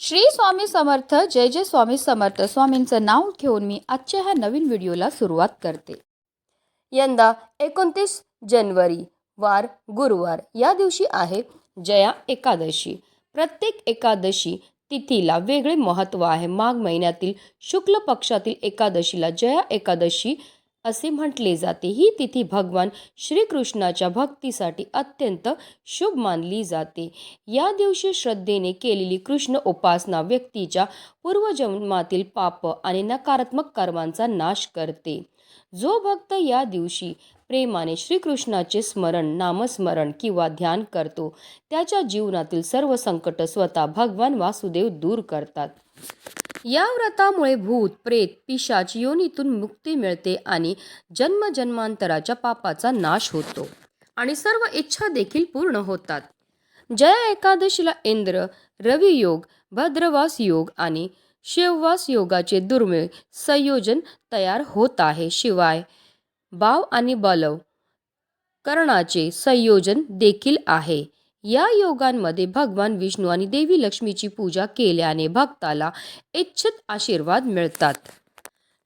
श्री स्वामी समर्थ. जय जय स्वामी समर्थ. स्वामींचं नाव घेऊन मी आजच्या ह्या नवीन व्हिडिओला सुरुवात करते. यंदा 29 जानेवारी वार गुरुवार या दिवशी आहे जया एकादशी. प्रत्येक एकादशी तिथीला वेगळे महत्त्व आहे. माघ महिन्यातील शुक्ल पक्षातील एकादशीला जया एकादशी असे म्हटले जाते. ही तिथी भगवान श्रीकृष्णाच्या भक्तीसाठी अत्यंत शुभ मानली जाते. या दिवशी श्रद्धेने केलेली कृष्ण उपासना व्यक्तीच्या पूर्वजन्मातील पाप आणि नकारात्मक कर्मांचा नाश करते. जो भक्त या दिवशी प्रेमाने श्रीकृष्णाचे स्मरण, नामस्मरण किंवा ध्यान करतो, त्याच्या जीवनातील सर्व संकट स्वतः भगवान वासुदेव दूर करतात. या व्रतामुळे भूत, प्रेत, पिशाच योनीतून मुक्ती मिळते आणि जन्मजन्मांतराच्या पापाचा नाश होतो आणि सर्व इच्छा देखील पूर्ण होतात. जया एकादशीला इंद्र, रवी योग, भद्रवास योग आणि शिववास योगाचे दुर्मिळ संयोजन तयार होत आहे. शिवाय वाव आणि बलव करणाचे संयोजन देखील आहे. या योगांमध्ये भगवान विष्णू आणि देवी लक्ष्मीची पूजा केल्याने भक्ताला इच्छित आशीर्वाद मिळतात.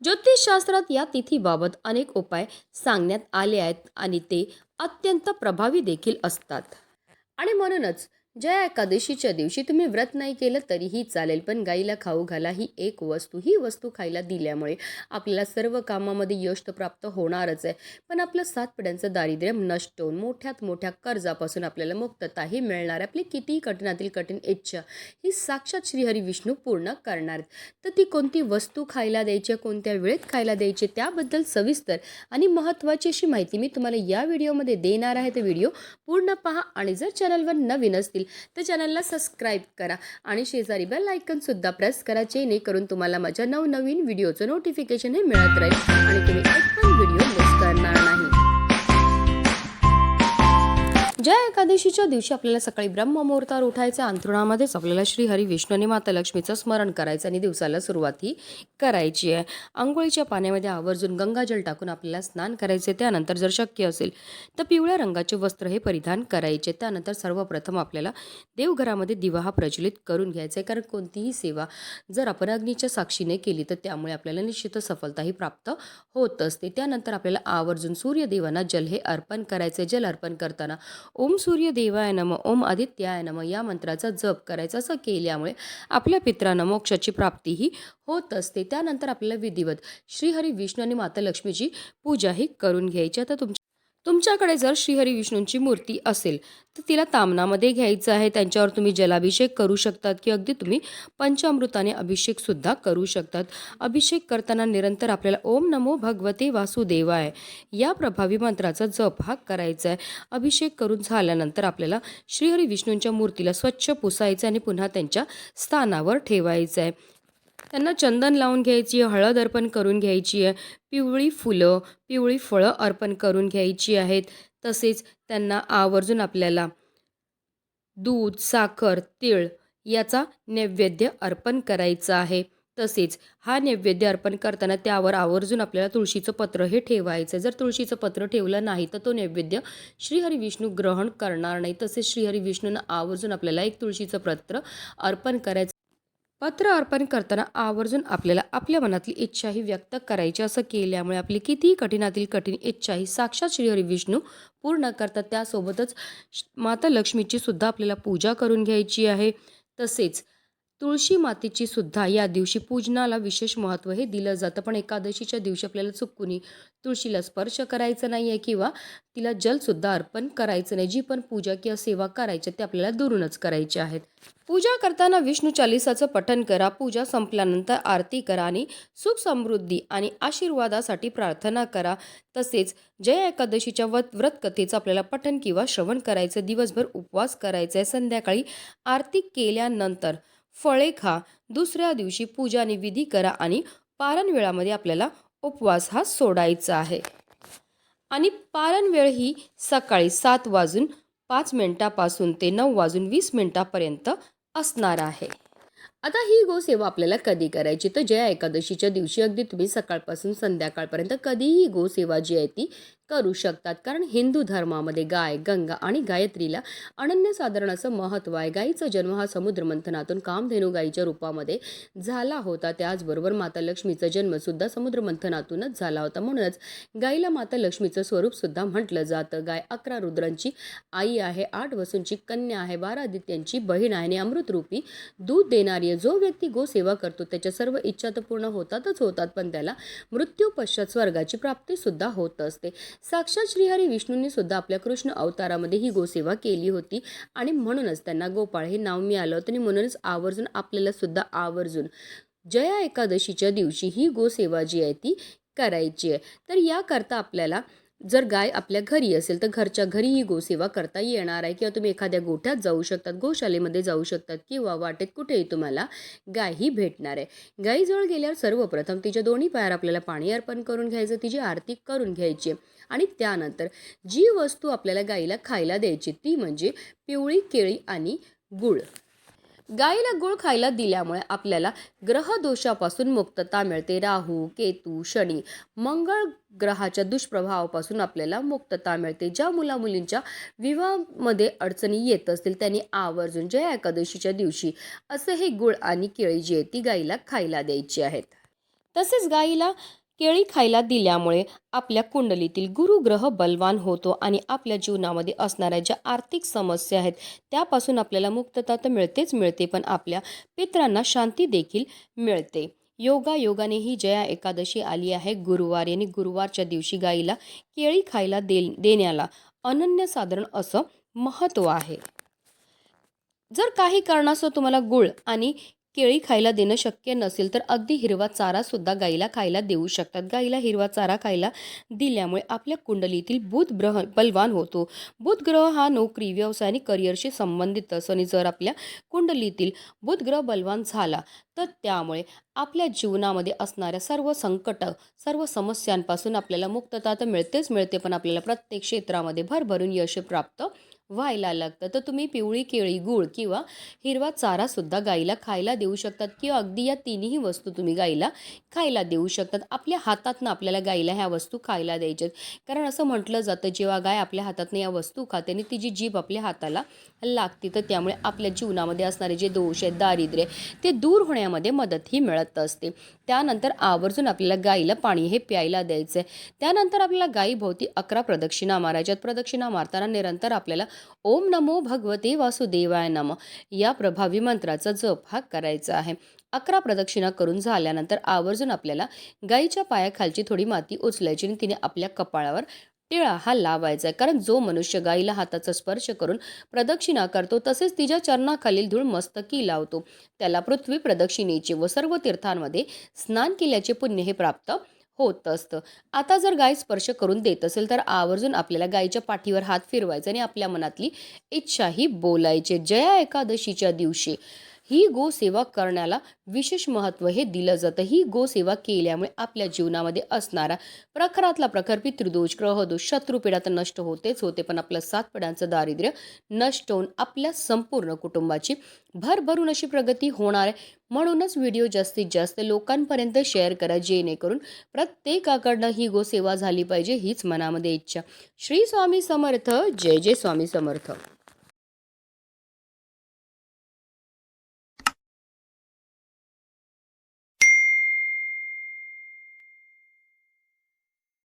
ज्योतिषशास्त्रात या तिथीबाबत अनेक उपाय सांगण्यात आले आहेत आणि ते अत्यंत प्रभावी देखील असतात. आणि म्हणूनच जया एकादशीच्या दिवशी तुम्ही व्रत नाही केलं तरीही चालेल, पण गाईला खाऊ घाला ही एक वस्तू. ही वस्तू खायला दिल्यामुळे आपल्याला सर्व कामामध्ये यश तर प्राप्त होणारच आहे, पण आपलं 7 पिढ्यांचं दारिद्र्य नष्ट होऊन मोठ्यात मोठ्या कर्जापासून आपल्याला मुक्तताही मिळणार. आपली कितीही कठीणातील कठीण इच्छा ही साक्षात श्रीहरी विष्णू पूर्ण करणार. तर ती कोणती वस्तू खायला द्यायची, कोणत्या वेळेत खायला द्यायची, त्याबद्दल सविस्तर आणि महत्त्वाची अशी माहिती मी तुम्हाला या व्हिडिओमध्ये देणार आहे. तर व्हिडिओ पूर्ण पहा आणि जर चॅनलवर नवीन असतील तर चॅनलला सबस्क्राईब करा आणि शेजारी बेल आयकॉन सुद्धा प्रेस करा, जेणेकरून तुम्हाला माझ्या नवनवीन व्हिडिओचं नोटिफिकेशन हे मिळत राहील आणि तुम्ही एक पण व्हिडिओ मिस करणार नाही. जया एकादशीच्या दिवशी आपल्याला सकाळी ब्रह्ममुहूर्तावर उठायचं. अंथरुणामध्येच आपल्याला श्रीहरी विष्णू आणि माता लक्ष्मीचं स्मरण करायचं आणि दिवसाला सुरुवातही करायची आहे. आंघोळीच्या पाण्यामध्ये आवर्जून गंगाजल टाकून आपल्याला स्नान करायचे. त्यानंतर जर शक्य असेल तर पिवळ्या रंगाचे वस्त्र हे परिधान करायचे. त्यानंतर सर्वप्रथम आपल्याला देवघरामध्ये दिवा हा प्रज्वलित करून घ्यायचा आहे, कारण कोणतीही सेवा जर आपण अग्नीच्या साक्षीने केली तर त्यामुळे आपल्याला निश्चित सफलताही प्राप्त होत असते. त्यानंतर आपल्याला आवर्जून सूर्यदेवांना जल हे अर्पण करायचे. जल अर्पण करताना ओम सूर्य देवाय नम, ओम आदित्याय नम या मंत्राचा जप करायचा. असं केल्यामुळे आपल्या पितरांना मोक्षाची प्राप्तीही होत असते. त्यानंतर आपल्याला विधिवत श्रीहरी विष्णू आणि माता लक्ष्मीची पूजाही करून घ्यायची. आता तुमच्याकडे जर श्रीहरी विष्णूंची मूर्ती असेल तर तिला तामनामध्ये घ्यायचं आहे. त्यांच्यावर तुम्ही जलाभिषेक करू शकतात की अगदी तुम्ही पंचामृताने अभिषेक सुद्धा करू शकतात. अभिषेक करताना निरंतर आपल्याला ओम नमो भगवते वासुदेवाय या प्रभावी मंत्राचा जप हा करायचा आहे. अभिषेक करून झाल्यानंतर आपल्याला श्रीहरी विष्णूंच्या मूर्तीला स्वच्छ पुसायचं आणि पुन्हा त्यांच्या स्थानावर ठेवायचं आहे. त्यांना चंदन लावून घ्यायची आहे, हळद अर्पण करून घ्यायची आहे, पिवळी फुलं, पिवळी फळं अर्पण करून घ्यायची आहेत. तसेच त्यांना आवर्जून आपल्याला दूध, साखर, तीळ याचा नैवेद्य अर्पण करायचा आहे. तसेच हा नैवेद्य अर्पण करताना त्यावर आवर्जून आपल्याला तुळशीचं पत्र हे ठेवायचं. जर तुळशीचं पत्र ठेवलं नाही तर तो नैवेद्य श्रीहरी विष्णू ग्रहण करणार नाही. तसेच श्रीहरी विष्णूंना आवर्जून आपल्याला एक तुळशीचं पत्र अर्पण करायचं. पत्र अर्पण करताना आवर्जून आपल्याला आपल्या मनातली इच्छा ही व्यक्त करायची. असं केल्यामुळे आपली कितीही कठीणातील कठीण इच्छा ही साक्षात श्रीहरी विष्णू पूर्ण करतात. त्यासोबतच माता लक्ष्मीची सुद्धा आपल्याला पूजा करून घ्यायची आहे. तसेच तुळशी मातेची सुद्धा या दिवशी पूजनाला विशेष महत्त्व हे दिलं जातं. पण एकादशीच्या दिवशी आपल्याला चुकूनही तुळशीला स्पर्श करायचा नाही आहे किंवा तिला जलसुद्धा अर्पण करायचं नाही. जी पण पूजा किंवा सेवा करायची ते आपल्याला दुरूनच करायचे आहेत. पूजा करताना विष्णू चालीसाचं पठण करा. पूजा संपल्यानंतर आरती करा आणि सुख समृद्धी आणि आशीर्वादासाठी प्रार्थना करा. तसेच जया एकादशीच्या व्रतकथेचं आपल्याला पठण किंवा श्रवण करायचं. दिवसभर उपवास करायचा आहे. संध्याकाळी आरती केल्यानंतर फळे खा. दुसऱ्या दिवशी पूजा आणि विधी करा आणि पारण वेळामध्ये आपल्याला उपवास हा सोडायचा आहे. आणि पारण वेळ ही सकाळी 7:05 ते 9:20 असणार आहे. आता ही गोसेवा आपल्याला कधी करायची, तर जया एकादशीच्या दिवशी अगदी तुम्ही सकाळपासून संध्याकाळपर्यंत कधीही गोसेवा जी आहे ती करू शकतात. कारण हिंदू धर्मामध्ये गाय, गंगा आणि गायत्रीला अनन्यसाधारण असं महत्त्व आहे. गायीचा जन्म हा समुद्र मंथनातून कामधेनू गायीच्या रूपामध्ये झाला होता. त्याचबरोबर माता लक्ष्मीचा जन्मसुद्धा समुद्र मंथनातूनच झाला होता. म्हणूनच गायीला माता लक्ष्मीचं स्वरूपसुद्धा म्हटलं जातं. गाय 11 रुद्रांची आई आहे, 8 वसूंची कन्या आहे, 12 आदित्यांची बहीण आहे आणि अमृतरूपी दूध देणारी आहे. जो व्यक्ती गोसेवा करतो त्याच्या सर्व इच्छा तर पूर्ण होतातच होतात, पण त्याला मृत्यू पश्चात स्वर्गाची प्राप्तीसुद्धा होत असते. साक्षात श्रीहरी विष्णूंनी सुद्धा आपल्या कृष्ण अवतारामध्ये ही गोसेवा केली होती आणि म्हणूनच त्यांना गोपाळ हे नाव मिळालं होतं आणि म्हणूनच आवर्जून आपल्याला सुद्धा आवर्जून जया एकादशीच्या दिवशी ही गोसेवा जी आहे ती करायची आहे. तर याकरता आपल्याला जर गाय आपल्या घरी असेल तर घरच्या घरी ही गोसेवा करता येणार आहे, किंवा तुम्ही एखाद्या गोठ्यात जाऊ शकतात, गोशालेमध्ये जाऊ शकतात, किंवा वाटेत कुठेही तुम्हाला गाय ही भेटणार आहे. गायीजवळ गेल्यावर सर्वप्रथम तिच्या दोन्ही पायावर आपल्याला पाणी अर्पण करून घ्यायचं, तिची आरती करून घ्यायची आणि त्यानंतर जी वस्तू आपल्याला गायीला खायला द्यायची ती म्हणजे पिवळी केळी आणि गूळ. गायीला गूळ खायला दिल्यामुळे आपल्याला ग्रहदोषापासून मुक्तता मिळते. राहू, केतू, शनी, मंगळ ग्रहाच्या दुष्प्रभावापासून आपल्याला मुक्तता मिळते. ज्या मुलामुलींच्या विवाहामध्ये अडचणी येत असतील त्यांनी आवर्जून जया एकादशीच्या दिवशी असं हे गूळ आणि केळी जी आहे ती गायीला खायला द्यायची आहेत. तसेच गायीला केळी खायला दिल्यामुळे आपल्या कुंडलीतील गुरुग्रह बलवान होतो आणि आपल्या जीवनामध्ये असणाऱ्या ज्या आर्थिक समस्या आहेत त्यापासून आपल्याला मुक्तता तर मिळतेच मिळते, पण आपल्या पितरांना शांती देखील मिळते. योगाने ही जया एकादशी आली आहे गुरुवारी आणि गुरुवारच्या दिवशी गायीला केळी खायला देण्याला अनन्यसाधारण असं महत्त्व आहे. जर काही कारणास्तव तुम्हाला गूळ आणि केळी खायला देणं शक्य नसेल तर अगदी हिरवा चारा सुद्धा गाईला खायला देऊ शकतात. गाईला हिरवा चारा खायला दिल्यामुळे आपल्या कुंडलीतील बुध ग्रह बलवान होतो. बुध ग्रह हा नोकरी, व्यवसाय आणि करिअरशी संबंधित असतो आणि जर आपल्या कुंडलीतील बुध ग्रह बलवान झाला तर त्यामुळे आपल्या जीवनामध्ये असणाऱ्या सर्व संकट, सर्व समस्यांपासून आपल्याला मुक्तता तर मिळतेच मिळते, पण आपल्याला प्रत्येक क्षेत्रामध्ये भरभरून यश प्राप्त व्हायला लागतं. तर तुम्ही पिवळी केळी, गूळ किंवा हिरवा चारा सुद्धा गाईला खायला देऊ शकतात, किंवा अगदी या तिन्ही वस्तू तुम्ही गाईला खायला देऊ शकतात. आपल्या हातातनं आपल्याला गाईला ह्या वस्तू खायला द्यायच्यात. कारण असं म्हटलं जातं जेव्हा गाय आपल्या हातातनं या वस्तू खाते आणि तिची जीभ आपल्या हाताला लागते तर त्यामुळे आपल्या जीवनामध्ये असणारे जे दोष आहेत, दारिद्र्य ते दूर होण्यामध्ये मदतही मिळत असते. त्यानंतर आवर्जून आपल्याला गाईला पाणी हे प्यायला द्यायचं आहे. त्यानंतर आपल्याला गायीभोवती 11 प्रदक्षिणा मारायच्यात. प्रदक्षिणा मारताना निरंतर आपल्याला ओम नमो भगवते वासुदेवाय नमः या प्रभावी मंत्राचा जप हा करायचा आहे. 11 प्रदक्षिणा करून झाल्यानंतर आवर्जून आपल्याला गायीच्या पायाखालची थोडी माती उचलायची आणि तिने आपल्या कपाळावर टिळा हा लावायचा आहे. कारण जो मनुष्य गायीला हाताचा स्पर्श करून प्रदक्षिणा करतो तसेच तिच्या चरणाखालील धूळ मस्तकी लावतो त्याला पृथ्वी प्रदक्षिणेचे व सर्व तीर्थांमध्ये स्नान केल्याचे पुण्य हे प्राप्त होत असतं. आता जर गाय स्पर्श करून देत असेल तर आवर्जून आपल्याला गायीच्या पाठीवर हात फिरवायचा आणि आपल्या मनातली इच्छाही बोलायची. जया एकादशीच्या दिवशी ही गोसेवा करण्याला विशेष महत्त्व हे दिलं जातं. ही गोसेवा केल्यामुळे आपल्या जीवनामध्ये असणारा प्रखरातला प्रखर पितृदोष, ग्रहदोष, शत्रुपीडा तर नष्ट होतेच होते, पण आपलं 7 पिढ्यांचं दारिद्र्य नष्ट होऊन आपल्या संपूर्ण कुटुंबाची भरभरून अशी प्रगती होणार आहे. म्हणूनच व्हिडिओ जास्तीत जास्त लोकांपर्यंत शेअर करा, जेणेकरून प्रत्येकाकडनं ही गोसेवा झाली पाहिजे हीच मनामध्ये इच्छा. श्री स्वामी समर्थ. जय जय स्वामी समर्थ.